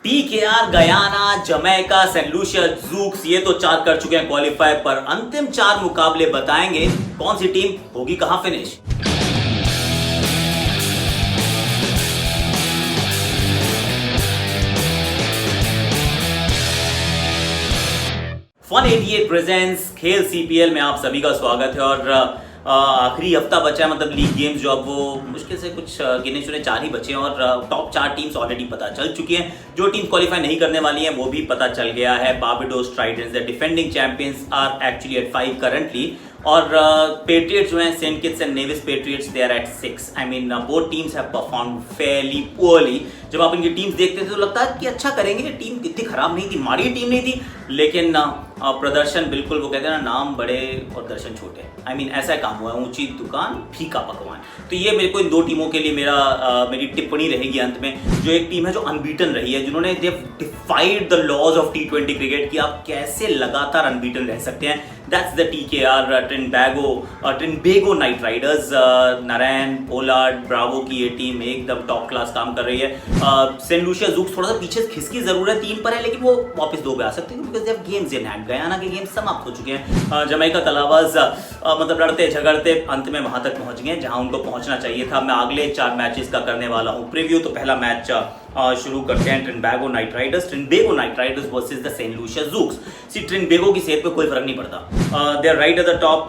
TKR, Guyana, Jamaica, saint Lucia, Zouks ये तो 4 कर चुके हैं क्वालिफाई, पर अंतिम 4 मुकाबले बताएंगे कौन सी टीम होगी कहां फिनिश। फन 88 प्रेजेंट्स खेल सीपीएल में आप सभी का स्वागत है। और आखिरी हफ्ता बचा है, मतलब लीग गेम्स जो अब वो मुश्किल से कुछ गिने चुने 4 ही बचे हैं और टॉप 4 टीम्स ऑलरेडी पता चल चुकी हैं। जो टीम क्वालिफाई नहीं करने वाली हैं वो भी पता चल गया है। Barbados Tridents the defending champions are actually at 5 currently, और पेट्रियट्स जो हैं saint Kitts and Nevis Patriots they are at 6। I mean both teams have performed fairly poorly. जब आप इनकी टीम्स देखते थे तो लगता है कि अच्छा करेंगे, टीम इतनी खराब नहीं थी, माड़ी टीम नहीं थी, लेकिन प्रदर्शन बिल्कुल वो कहते हैं ना, नाम बड़े और दर्शन छोटे। आई मीन ऐसा काम हुआ है, ऊंची दुकान फीका पकवान। तो ये मेरे को इन 2 टीमों के लिए मेरी टिप्पणी रहेगी अंत में। जो एक टीम है जो अनबीटन रही है, जिन्होंने they defied the laws of T20 cricket कि आप कैसे लगातार अनबीटन रह सकते हैं। That's the TKR Trinbago Knight Riders. Narine, Pollard, Bravo की ये टीम एकदम टॉप क्लास काम कर रही है। सेंट लूसिया ज़ूक्स थोड़ा सा पीछे खिसकी जरूर है, 3 पर है, लेकिन वो वापस 2 पे आ सकते हैं because they have games in hand. Guyana के गेम्स समाप्त हो चुके हैं। जमैका तलावाज मतलब लड़ते झगड़ते अंत में वहां तक पहुंच गए जहां उनको पहुंचना चाहिए था। मैं अगले 4 मैचेस का करने वाला हूं प्रीव्यू। तो पहला मैच शुरू करते हैं Trinbago Knight Riders versus the Saint Lucia Zouks. See Trinbago की सेहत पे कोई फर्क नहीं पड़ता, they are right at the top.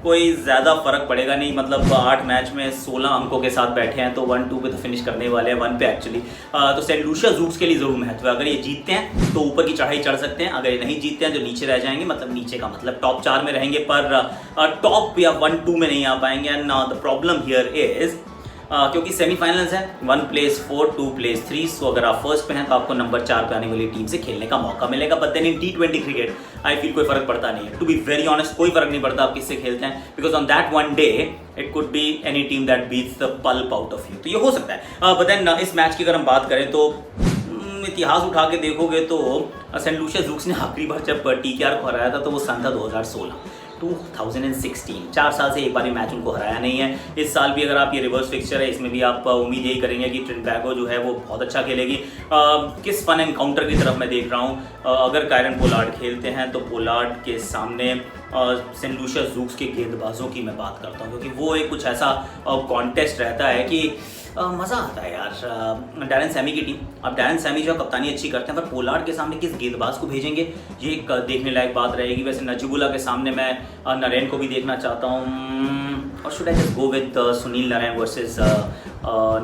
कोई ज्यादा फर्क पड़ेगा नहीं, मतलब 8 मैच में 16 अंकों के साथ बैठे हैं, तो 1-2 पे तो फिनिश करने वाले हैं, 1 पे एक्चुअली। तो सेंट लूसिया ज़ूक्स के लिए जरूर महत्व है। अगर ये जीतते हैं तो ऊपर की चढ़ाई चढ़ सकते हैं, अगर ये नहीं जीतते हैं तो नीचे रह जाएंगे। मतलब नीचे का मतलब टॉप 4 में रहेंगे, पर टॉप या 1-2 में नहीं आ पाएंगे। And the problem here is क्योंकि सेमीफाइनल्स है, 1 plays 4, 2 plays 3। सो अगर आप फर्स्ट पे हैं तो आपको नंबर 4 पे आने वाली टीम से खेलने का मौका मिलेगा। But then in T20 cricket I feel कोई फर्क पड़ता नहीं है। टू बी वेरी ऑनेस्ट, कोई फर्क नहीं पड़ता आप किससे खेलते हैं, because on that one day it could be any team that beats the pulp out of you. तो ये हो सकता है। बट देन इस मैच की अगर हम बात करें तो इतिहास उठा के देखोगे तो सेंट लूसिया ज़ूक्स ने आखिरी बार जब टीकेआर को हराया था तो वो सन था 2016। 4 साल से एक बार भी मैच उनको हराया नहीं है। इस साल भी अगर आप ये रिवर्स फिक्सचर है, इसमें भी आप उम्मीद यही करेंगे कि ट्रिनबेगो जो है वो बहुत अच्छा खेलेगी। किस फन एनकाउंटर की तरफ मैं देख रहा हूँ। अगर कायरन पोलार्ड खेलते हैं तो पोलार्ड के सामने सेंट लूसिया ज़ूक्स के गेंदबाजों की मैं बात करता हूँ, क्योंकि वो एक कुछ ऐसा कॉन्टेस्ट रहता है कि मज़ा आता है यार। डैरन सैमी की टीम, अब डैरन सैमी जो कप्तानी अच्छी करते हैं, पर पोलार्ड के सामने किस गेंदबाज को भेजेंगे, ये एक देखने लायक बात रहेगी। वैसे नजीबुल्ला के सामने मैं नारायण को भी देखना चाहता हूँ, और should I just go with Sunil Narayan versus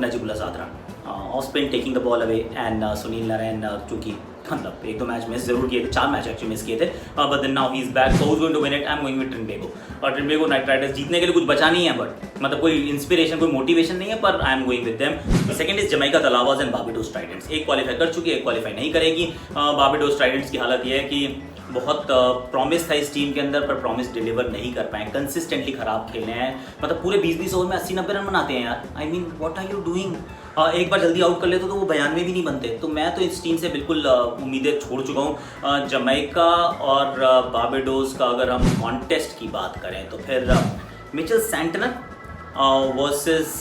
Najibullah Zadran. Off spin taking the ball away and Sunil Narayan चूँकि मतलब 1-2 मैच मिस जरूर किए थे, 4 मैच एक्चुअली मिस किए थे, but then now he is back, so who is going to win it. I am going with Trinbago. और Trinbago Knight Riders जीतने के लिए कुछ बचा नहीं है, बट मतलब कोई इंस्पिरेशन, कोई मोटिवेशन नहीं है, पर I am going with them. Second is Jamaica Tallawahs and Barbados Tridents. एक क्वालिफाई कर चुकी है, एक क्वालिफाई नहीं करेगी। बारबाडोस ट्राइडेंट्स की हालत यह है कि बहुत प्रॉमिस था इस टीम के अंदर, पर प्रॉमिस डिलीवर नहीं कर पाए, कंसिस्टेंटली खराब खेलने हैं। मतलब पूरे 20-20 ओवर में 80-90 रन बनाते हैं यार। I mean what are you doing. एक बार जल्दी आउट कर लेते तो वो 92 भी नहीं बनते। तो मैं तो इस टीम से बिल्कुल उम्मीदें छोड़ चुका हूँ। जमैका और बारबाडोस का अगर हम कॉन्टेस्ट की बात करें तो फिर Mitchell Santner versus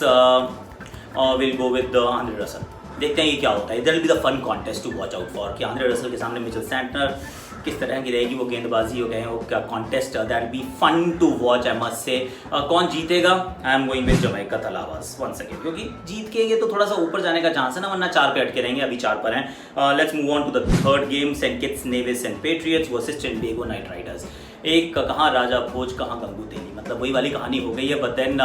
will go with Andre Russell. देखते हैं ये क्या होता है। इधर will be the fun contest to watch out for कि आंद्रे रसल के सामने मिचेल सैंटनर किस तरह की रहेगी वो गेंदबाजी हो गए, वो क्या contest, that be fun to watch I must say. कौन जीतेगा, I am going with Jamaica Tallawahs once again, क्योंकि जीत के ये तो थोड़ा सा ऊपर जाने का चांस है ना, वरना 4 पे अटके रहेंगे, अभी 4 पर हैं। Let's move on to the third game, Saint Kitts Nevis and Patriots versus Trinbago Knight Riders. एक कहाँ राजा भोज कहाँ गंगू तेली, मतलब वही वाली कहानी हो गई है। बट देन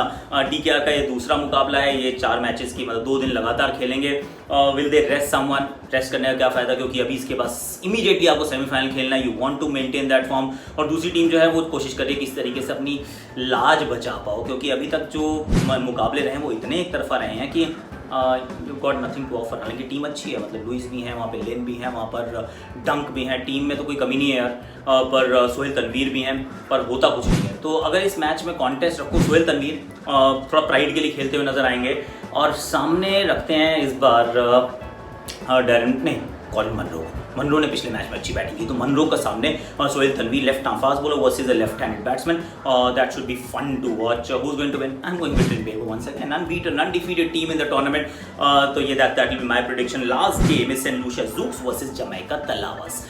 टीकेआर का ये दूसरा मुकाबला है, ये 4 मैचेस की मतलब 2 दिन लगातार खेलेंगे। Will they rest someone, rest करने का क्या फायदा, क्योंकि अभी इसके पास इमीडिएटली आपको सेमीफाइनल खेलना है, you want to maintain that form. और दूसरी टीम जो है वो कोशिश कर रही है किस तरीके से अपनी लाज बचा पाओ, क्योंकि अभी तक जो मुकाबले रहे वो इतने एक तरफा रहे हैं कि you got nothing to offer. हालांकि टीम अच्छी है, मतलब लुइस भी हैं वहाँ पे, लेन भी हैं वहाँ पर, डंक भी हैं, टीम में तो कोई कमी नहीं है यार। पर सोहेल तनवीर भी हैं, पर होता कुछ नहीं है। तो अगर इस मैच में कॉन्टेस्ट रखो, सोहेल तनवीर थोड़ा प्राइड के लिए खेलते हुए नजर आएंगे, और सामने रखते हैं इस बार डैरेन नहीं, कॉलिन मनरो ने पिछले मैच में अच्छी बैटिंग की, तो मनरो का सामने Sohail Tanvir left arm fast bowler versus a left handed batsman, that should be fun to watch. Who is going to win? I am going with Trinbago once again, unbeaten undefeated team in the tournament. तो ये that will be my prediction. Last game is Saint Lucia Zouks versus Jamaica Tallawahs.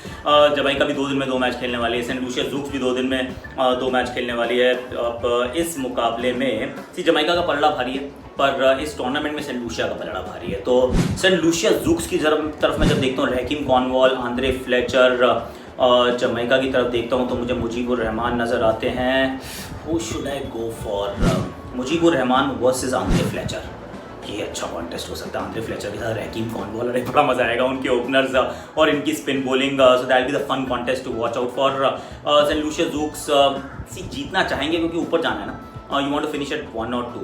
Jamaica भी 2 दिन में 2 match खेलने वाली है, Saint Lucia Zoox भी 2 दिन में 2 मैच खेलने वाली है. अब इस मुकाबले में जमैका का पलड़ा भारी है, पर इस टूर्नामेंट में सेंट लूसिया का पलड़ा भारी है. तो सेंट लूसिया ज़ूक्स की तरफ मैं जब देखता हूँ, रहीम कॉर्नवॉल, आंद्रे फ्लेचर, जमैका की तरफ देखता हूँ तो मुझे मुजीबुर रहमान नज़र आते हैं. Who should I go for? Mujeebur Rahman versus Andre Fletcher. ये अच्छा कॉन्टेस्ट हो सकता है. आंद्रे फ्लेचर के साथ रहीम कॉर्नवॉल, और बड़ा मजा आएगा उनके ओपनर्स और इनकी spin bowling. So that be the fun contest to watch out for. Saint Lucia Zouks जीतना चाहेंगे क्योंकि ऊपर जाना है ना. You want to finish at 1 or 2.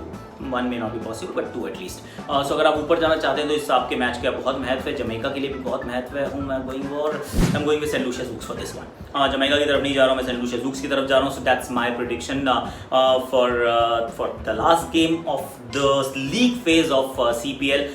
1 may not be possible, but 2 at least. So अगर आप ऊपर जाना चाहते हैं तो इस आपके मैच का बहुत महत्व है. जमैका के लिए भी बहुत महत्व है. I'm going with St. Lucia Zouks for this one. Jamaica की तरफ नहीं जा रहा हूँ मैं, St. Lucia Zouks की तरफ जा रहा हूँ. So that's my prediction for the last game of the league phase of CPL.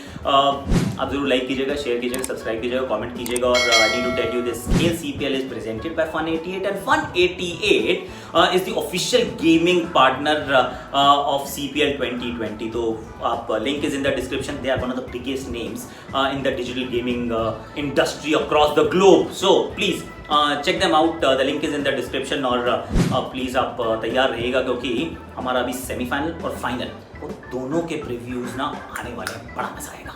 आप जरूर लाइक कीजिएगा, शेयर कीजिएगा, सब्सक्राइब कीजिएगा, कमेंट कीजिएगा. और I need to tell you this खेल CPL is presented by Fun88, and Fun88 is the official gaming partner of CPL 2020. तो आप link is in the description. They are one of the biggest names in the digital gaming industry across the globe. So please check them out. The link is in the description. और please आप तैयार रहिएगा क्योंकि हमारा अभी semifinal और final वो दोनों के प्रीव्यूज़ ना आने वाले हैं. बड़ा मजा आएगा.